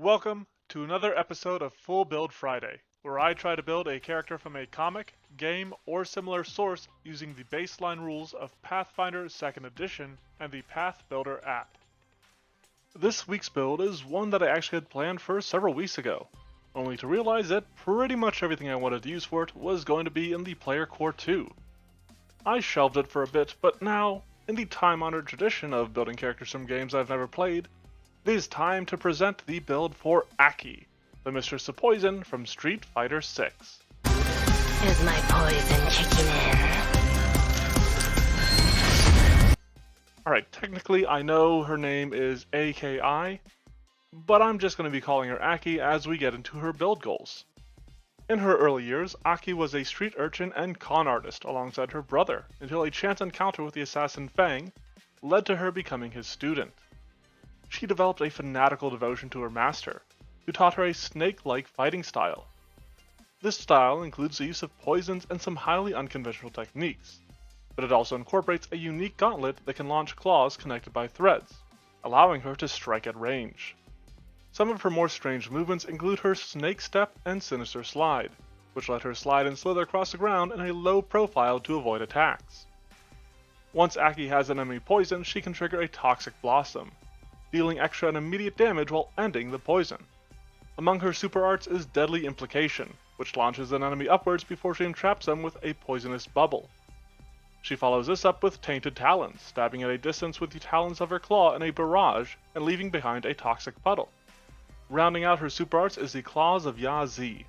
Welcome to another episode of Full Build Friday, where I try to build a character from a comic, game, or similar source using the baseline rules of Pathfinder 2nd Edition and the Path Builder app. This week's build is one that I actually had planned for several weeks ago, only to realize that pretty much everything I wanted to use for it was going to be in the Player Core 2. I shelved it for a bit, but now, in the time-honored tradition of building characters from games I've never played, it is time to present the build for AKI, the Mistress of Poison from Street Fighter 6. Is my poison kicking in? Alright, technically I know her name is AKI, but I'm just going to be calling her AKI as we get into her build goals. In her early years, AKI was a street urchin and con artist alongside her brother, until a chance encounter with the assassin Fang led to her becoming his student. She developed a fanatical devotion to her master, who taught her a snake-like fighting style. This style includes the use of poisons and some highly unconventional techniques, but it also incorporates a unique gauntlet that can launch claws connected by threads, allowing her to strike at range. Some of her more strange movements include her snake step and sinister slide, which let her slide and slither across the ground in a low profile to avoid attacks. Once AKI has an enemy poisoned, she can trigger a toxic blossom, dealing extra and immediate damage while ending the poison. Among her super arts is Deadly Implication, which launches an enemy upwards before she entraps them with a poisonous bubble. She follows this up with Tainted Talons, stabbing at a distance with the talons of her claw in a barrage and leaving behind a toxic puddle. Rounding out her super arts is the Claws of Ya-Z.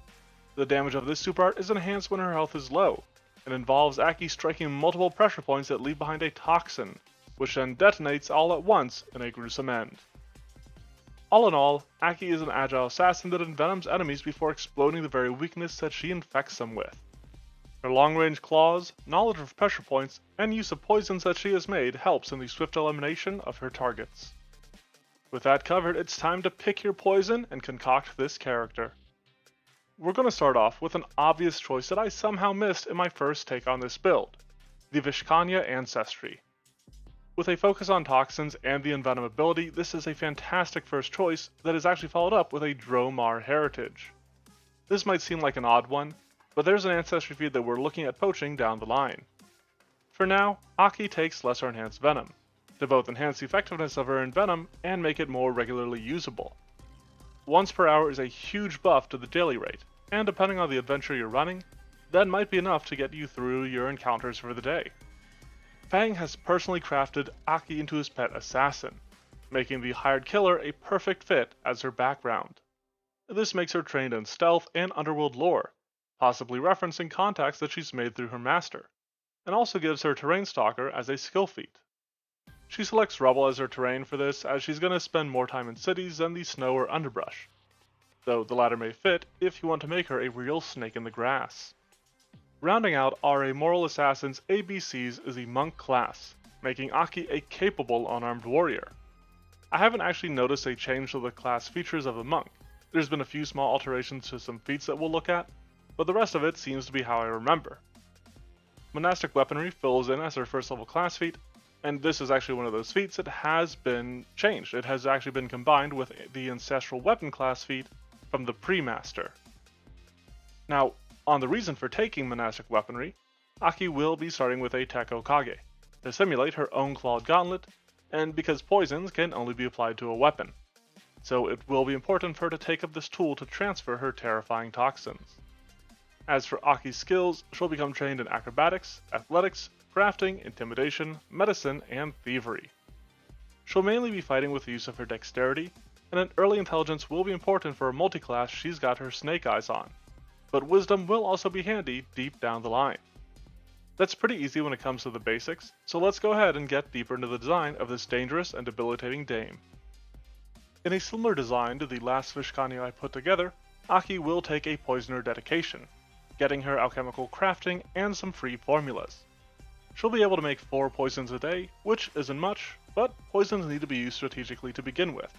The damage of this super art is enhanced when her health is low, and involves AKI striking multiple pressure points that leave behind a toxin, which then detonates all at once in a gruesome end. All in all, AKI is an agile assassin that envenoms enemies before exploding the very weakness that she infects them with. Her long-range claws, knowledge of pressure points, and use of poisons that she has made helps in the swift elimination of her targets. With that covered, it's time to pick your poison and concoct this character. We're going to start off with an obvious choice that I somehow missed in my first take on this build, the Vishkanya Ancestry. With a focus on toxins and the envenom ability, this is a fantastic first choice that is actually followed up with a Dromar heritage. This might seem like an odd one, but there's an ancestry feed that we're looking at poaching down the line. For now, AKI takes Lesser Enhanced Venom, to both enhance the effectiveness of her envenom and make it more regularly usable. Once per hour is a huge buff to the daily rate, and depending on the adventure you're running, that might be enough to get you through your encounters for the day. Fang has personally crafted AKI into his pet assassin, making the hired killer a perfect fit as her background. This makes her trained in stealth and underworld lore, possibly referencing contacts that she's made through her master, and also gives her Terrain Stalker as a skill feat. She selects rubble as her terrain for this, as she's going to spend more time in cities than the snow or underbrush, though the latter may fit if you want to make her a real snake in the grass. Rounding out our Amoral Assassin's ABCs is the Monk class, making AKI a capable unarmed warrior. I haven't actually noticed a change to the class features of the Monk. There's been a few small alterations to some feats that we'll look at, but the rest of it seems to be how I remember. Monastic Weaponry fills in as her first level class feat, and this is actually one of those feats that has been changed. It has actually been combined with the Ancestral Weapon class feat from the Pre-Master. Now, on the reason for taking Monastic Weaponry, AKI will be starting with a Tekko Kage, to simulate her own clawed gauntlet, and because poisons can only be applied to a weapon, so it will be important for her to take up this tool to transfer her terrifying toxins. As for AKI's skills, she'll become trained in Acrobatics, Athletics, Crafting, Intimidation, Medicine, and Thievery. She'll mainly be fighting with the use of her Dexterity, and an early intelligence will be important for a multiclass she's got her Snake Eyes on, but Wisdom will also be handy deep down the line. That's pretty easy when it comes to the basics, so let's go ahead and get deeper into the design of this dangerous and debilitating dame. In a similar design to the last Vishkanya I put together, AKI will take a Poisoner dedication, getting her alchemical crafting and some free formulas. She'll be able to make 4 poisons a day, which isn't much, but poisons need to be used strategically to begin with.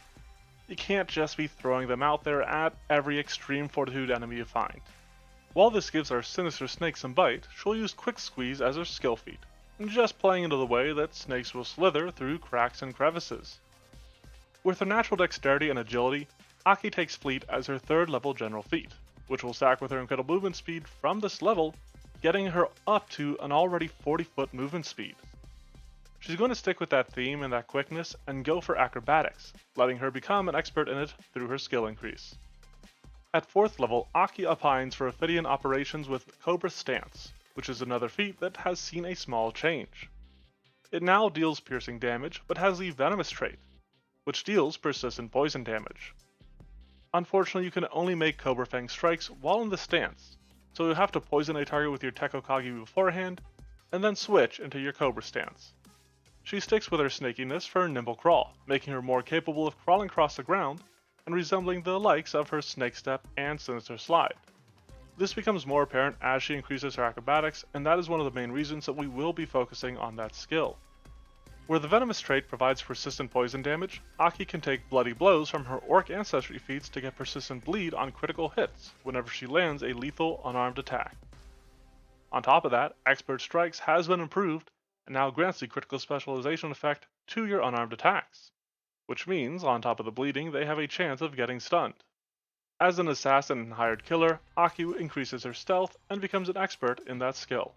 You can't just be throwing them out there at every extreme fortitude enemy you find. While this gives our sinister snake some bite, she'll use Quick Squeeze as her skill feat, just playing into the way that snakes will slither through cracks and crevices. With her natural dexterity and agility, Aki takes Fleet as her 3rd level general feat, which will stack with her incredible movement speed from this level, getting her up to an already 40-foot movement speed. She's going to stick with that theme and that quickness and go for acrobatics, letting her become an expert in it through her skill increase. At 4th level, Aki opines for Ophidian operations with Cobra Stance, which is another feat that has seen a small change. It now deals piercing damage, but has the Venomous trait, which deals persistent poison damage. Unfortunately, you can only make Cobra Fang strikes while in the stance, so you'll have to poison a target with your Tekokage beforehand, and then switch into your Cobra stance. She sticks with her snakiness for her nimble crawl, making her more capable of crawling across the ground and resembling the likes of her Snake Step and Sinister Slide. This becomes more apparent as she increases her acrobatics, and that is one of the main reasons that we will be focusing on that skill. Where the Venomous trait provides persistent poison damage, Aki can take bloody blows from her Orc Ancestry feats to get persistent bleed on critical hits whenever she lands a lethal unarmed attack. On top of that, Expert Strikes has been improved and now grants the critical specialization effect to your unarmed attacks, which means, on top of the bleeding, they have a chance of getting stunned. As an assassin and hired killer, Aki increases her stealth and becomes an expert in that skill.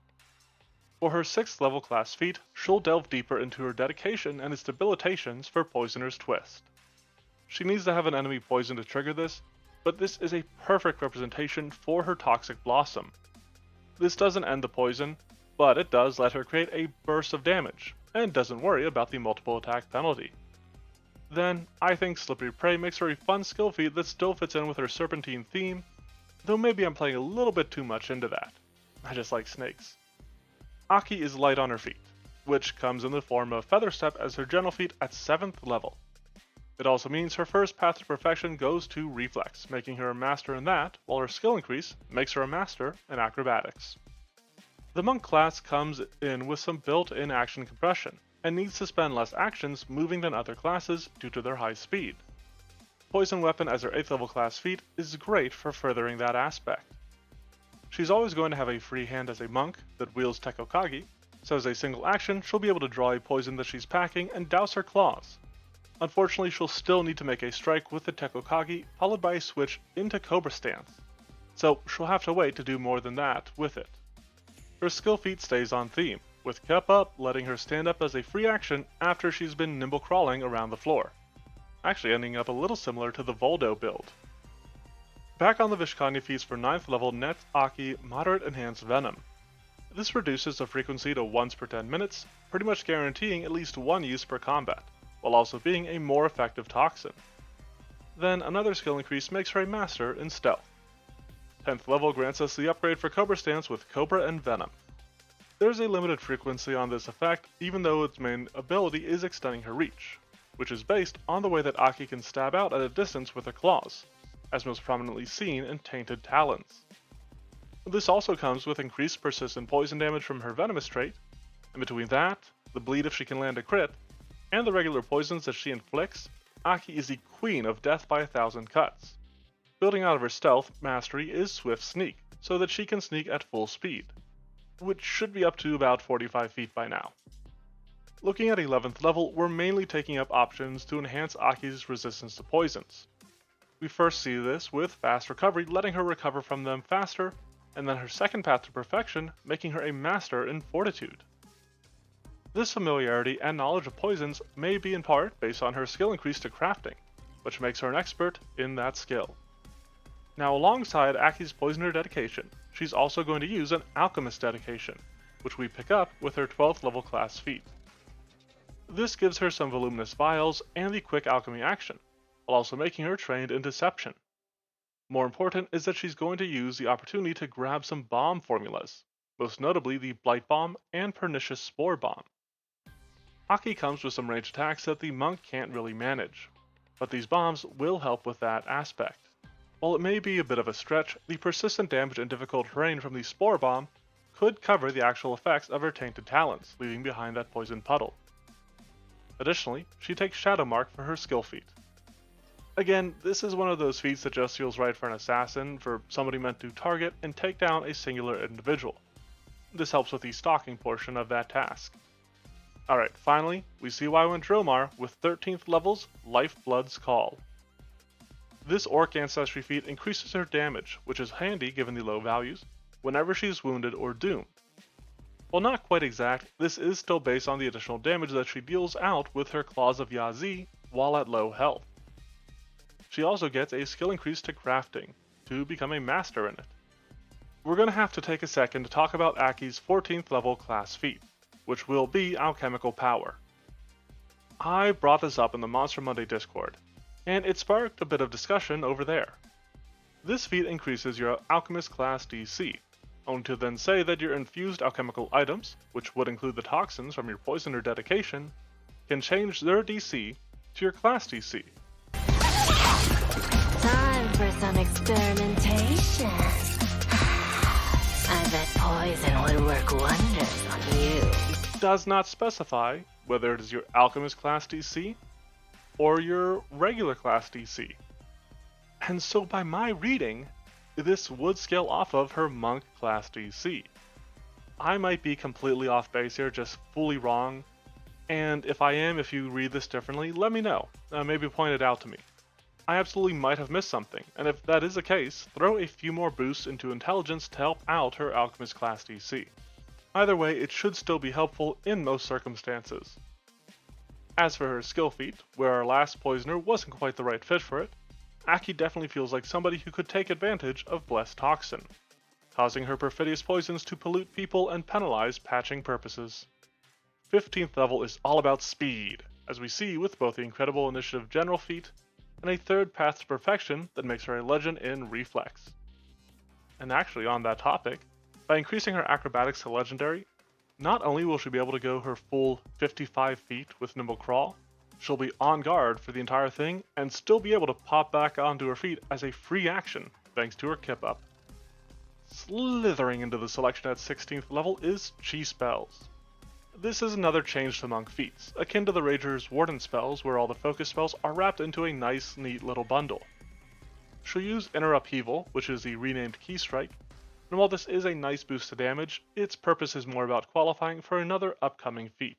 For her 6th level class feat, she'll delve deeper into her dedication and its debilitations for Poisoner's Twist. She needs to have an enemy poison to trigger this, but this is a perfect representation for her Toxic Blossom. This doesn't end the poison, but it does let her create a burst of damage, and doesn't worry about the multiple attack penalty. Then, I think Slippery Prey makes her a fun skill feat that still fits in with her Serpentine theme, though maybe I'm playing a little bit too much into that. I just like snakes. Aki is light on her feet, which comes in the form of Feather Step as her general feat at 7th level. It also means her first path to perfection goes to Reflex, making her a master in that, while her skill increase makes her a master in acrobatics. The Monk class comes in with some built-in action compression, and needs to spend less actions moving than other classes due to their high speed. Poison Weapon as her 8th level class feat is great for furthering that aspect. She's always going to have a free hand as a monk that wields Tekokage, so as a single action she'll be able to draw a poison that she's packing and douse her claws. Unfortunately, she'll still need to make a strike with the Tekokage followed by a switch into Cobra Stance, so she'll have to wait to do more than that with it. Her skill feat stays on theme, with Kep Up letting her stand up as a free action after she's been nimble crawling around the floor, actually ending up a little similar to the Voldo build. Back on the Vishkanya feats for 9th level nets Aki Moderate Enhanced Venom. This reduces the frequency to once per 10 minutes, pretty much guaranteeing at least one use per combat, while also being a more effective toxin. Then another skill increase makes her a master in stealth. 10th level grants us the upgrade for Cobra Stance with Cobra and Venom. There's a limited frequency on this effect, even though its main ability is extending her reach, which is based on the way that Aki can stab out at a distance with her claws, as most prominently seen in Tainted Talons. This also comes with increased persistent poison damage from her Venomous trait, and between that, the bleed if she can land a crit, and the regular poisons that she inflicts, Aki is the queen of death by 1,000 cuts. Building out of her stealth mastery is Swift Sneak, so that she can sneak at full speed, which should be up to about 45 feet by now. Looking at 11th level, we're mainly taking up options to enhance Aki's resistance to poisons. We first see this with Fast Recovery, letting her recover from them faster, and then her second path to perfection, making her a master in Fortitude. This familiarity and knowledge of poisons may be in part based on her skill increase to crafting, which makes her an expert in that skill. Now alongside Aki's Poisoner dedication, she's also going to use an Alchemist dedication, which we pick up with her 12th level class feat. This gives her some voluminous vials and the quick alchemy action, while also making her trained in deception. More important is that she's going to use the opportunity to grab some bomb formulas, most notably the Blight Bomb and Pernicious Spore Bomb. Aki comes with some range attacks that the monk can't really manage, but these bombs will help with that aspect. While it may be a bit of a stretch, the persistent damage and difficult terrain from the Spore Bomb could cover the actual effects of her Tainted Talons, leaving behind that poison puddle. Additionally, she takes Shadow Mark for her skill feat. Again, this is one of those feats that just feels right for an assassin, for somebody meant to target and take down a singular individual. This helps with the stalking portion of that task. Alright, finally, we see why we went Dromar with 13th level's Lifeblood's Call. This Orc Ancestry feat increases her damage, which is handy given the low values, whenever she is wounded or doomed. While not quite exact, this is still based on the additional damage that she deals out with her Claws of Yazi while at low health. She also gets a skill increase to crafting, to become a master in it. We're going to have to take a second to talk about AKI's 14th level class feat, which will be Alchemical Power. I brought this up in the Monster Monday Discord, and it sparked a bit of discussion over there. This feat increases your Alchemist class DC, only to then say that your infused alchemical items, which would include the toxins from your poison or dedication, can change their DC to your class DC. Time for some experimentation. I bet poison would work wonders on you. It does not specify whether it is your Alchemist class DC or your regular class DC. And so by my reading, this would scale off of her Monk class DC. I might be completely off base here, just fully wrong, and if I am, if you read this differently, let me know, maybe point it out to me. I absolutely might have missed something, and if that is the case, throw a few more boosts into intelligence to help out her Alchemist class DC. Either way, it should still be helpful in most circumstances. As for her skill feat, where our last poisoner wasn't quite the right fit for it, AKI definitely feels like somebody who could take advantage of Blessed Toxin, causing her perfidious poisons to pollute people and penalize patching purposes. 15th level is all about speed, as we see with both the Incredible Initiative General feat and a third path to perfection that makes her a legend in Reflex. And actually on that topic, by increasing her acrobatics to legendary, not only will she be able to go her full 55 feet with Nimble Crawl, she'll be on guard for the entire thing and still be able to pop back onto her feet as a free action thanks to her Kip Up. Slithering into the selection at 16th level is Chi Spells. This is another change to Monk feats, akin to the Rager's Warden spells where all the focus spells are wrapped into a nice, neat little bundle. She'll use Inner Upheaval, which is the renamed Key Strike, and while this is a nice boost to damage, its purpose is more about qualifying for another upcoming feat.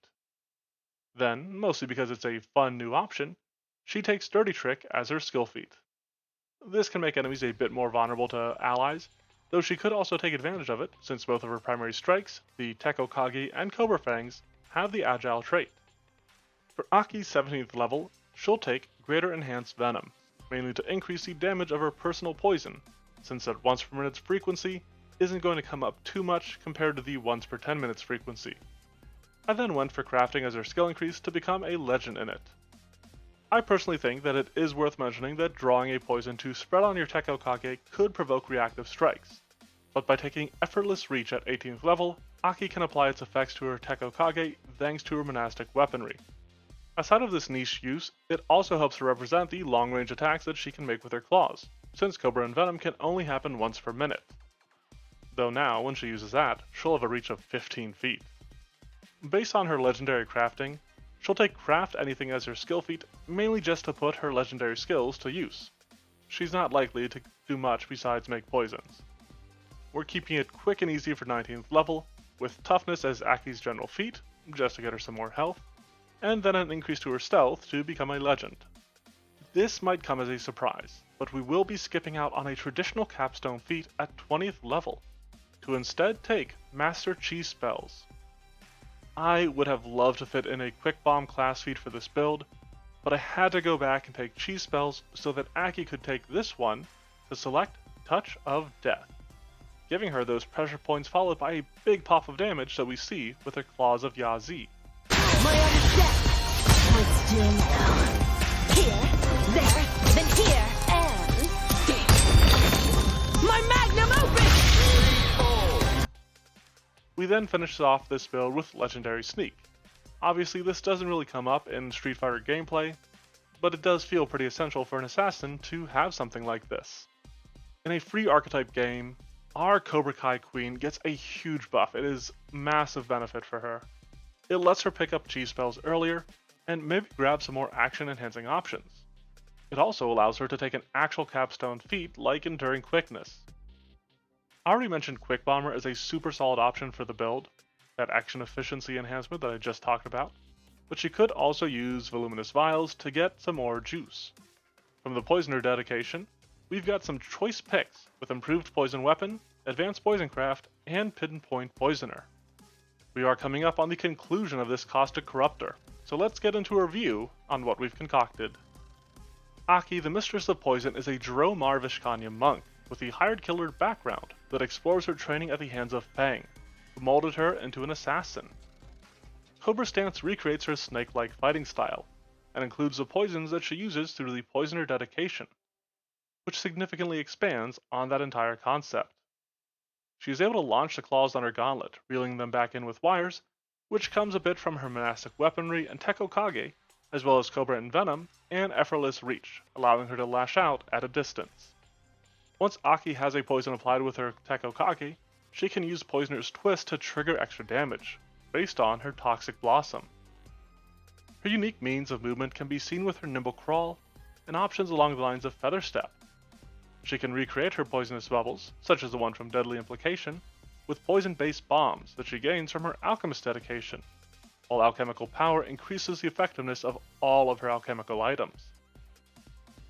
Then, mostly because it's a fun new option, she takes Dirty Trick as her skill feat. This can make enemies a bit more vulnerable to allies, though she could also take advantage of it since both of her primary strikes, the Tekko Kage and Cobra Fangs, have the Agile trait. For Aki's 17th level, she'll take Greater Enhanced Venom, mainly to increase the damage of her personal poison, since that once per minute's frequency isn't going to come up too much compared to the once per 10 minutes frequency. I then went for crafting as her skill increase to become a legend in it. I personally think that it is worth mentioning that drawing a poison to spread on your Tekko Kage could provoke reactive strikes, but by taking Effortless Reach at 18th level, Aki can apply its effects to her Tekko Kage thanks to her monastic weaponry. Aside of this niche use, it also helps to represent the long-range attacks that she can make with her claws, since Cobra and Venom can only happen once per minute. Though now, when she uses that, she'll have a reach of 15 feet. Based on her legendary crafting, she'll take Craft Anything as her skill feat, mainly just to put her legendary skills to use. She's not likely to do much besides make poisons. We're keeping it quick and easy for 19th level, with Toughness as Aki's general feat, just to get her some more health, and then an increase to her stealth to become a legend. This might come as a surprise, but we will be skipping out on a traditional capstone feat at 20th level, to instead take Master Chi Spells. I would have loved to fit in a Quick Bomb class feat for this build, but I had to go back and take Chi Spells so that Aki could take this one to select Touch of Death, giving her those pressure points followed by a big pop of damage that we see with her Claws of Yazi. My own death. What's doing now? Here, there, then here, and my magnum opus! We then finish off this build with Legendary Sneak. Obviously this doesn't really come up in Street Fighter gameplay, but it does feel pretty essential for an assassin to have something like this. In a free archetype game, our Cobra Kai Queen gets a huge buff. It is massive benefit for her. It lets her pick up Chi spells earlier, and maybe grab some more action enhancing options. It also allows her to take an actual capstone feat like Enduring Quickness. I already mentioned Quick Bomber as a super solid option for the build, that action efficiency enhancement that I just talked about, but she could also use Voluminous Vials to get some more juice. From the Poisoner dedication, we've got some choice picks with improved poison weapon, advanced poison craft, and pinpoint poisoner. We are coming up on the conclusion of this caustic corruptor, so let's get into a review on what we've concocted. Aki, the Mistress of Poison, is a Dromar Vishkanya monk with a hired killer background that explores her training at the hands of Fang, who molded her into an assassin. Cobra Stance recreates her snake-like fighting style, and includes the poisons that she uses through the Poisoner dedication, which significantly expands on that entire concept. She is able to launch the claws on her gauntlet, reeling them back in with wires, which comes a bit from her monastic weaponry and Tekokage, as well as Cobra and Venom, and Effortless Reach, allowing her to lash out at a distance. Once Aki has a poison applied with her Tekokage, she can use Poisoner's Twist to trigger extra damage, based on her Toxic Blossom. Her unique means of movement can be seen with her Nimble Crawl, and options along the lines of Feather Step. She can recreate her poisonous bubbles, such as the one from Deadly Implication, with poison-based bombs that she gains from her Alchemist dedication, while Alchemical Power increases the effectiveness of all of her alchemical items.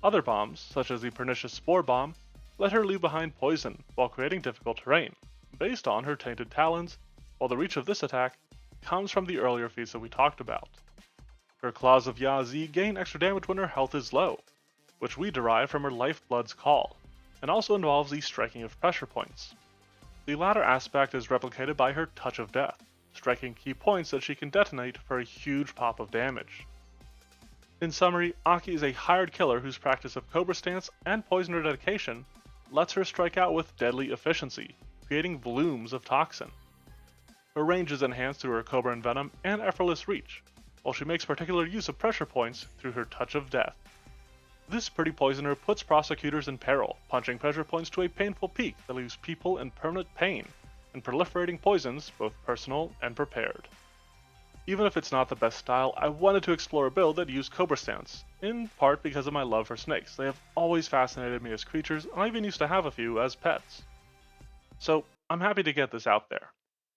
Other bombs, such as the Pernicious Spore Bomb, let her leave behind poison while creating difficult terrain, based on her Tainted Talons, while the reach of this attack comes from the earlier feats that we talked about. Her Claws of Yazi gain extra damage when her health is low, which we derive from her Lifeblood's Call, and also involves the striking of pressure points. The latter aspect is replicated by her Touch of Death, striking key points that she can detonate for a huge pop of damage. In summary, Aki is a hired killer whose practice of Cobra Stance and Poisoner dedication lets her strike out with deadly efficiency, creating blooms of toxin. Her range is enhanced through her Cobra and Venom and Effortless Reach, while she makes particular use of pressure points through her Touch of Death. This pretty poisoner puts prosecutors in peril, punching pressure points to a painful peak that leaves people in permanent pain, and proliferating poisons, both personal and prepared. Even if it's not the best style, I wanted to explore a build that used Cobra Stance, in part because of my love for snakes. They have always fascinated me as creatures, and I even used to have a few as pets. So, I'm happy to get this out there.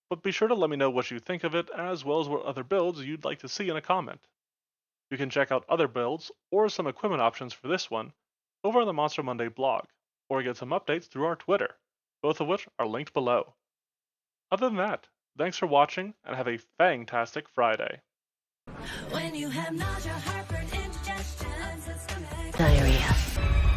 But be sure to let me know what you think of it, as well as what other builds you'd like to see in a comment. You can check out other builds, or some equipment options for this one, over on the Monster Monday blog, or get some updates through our Twitter, both of which are linked below. Other than that, thanks for watching, and have a fantastic Friday. When you have nausea, heartburn, indigestion, diarrhea.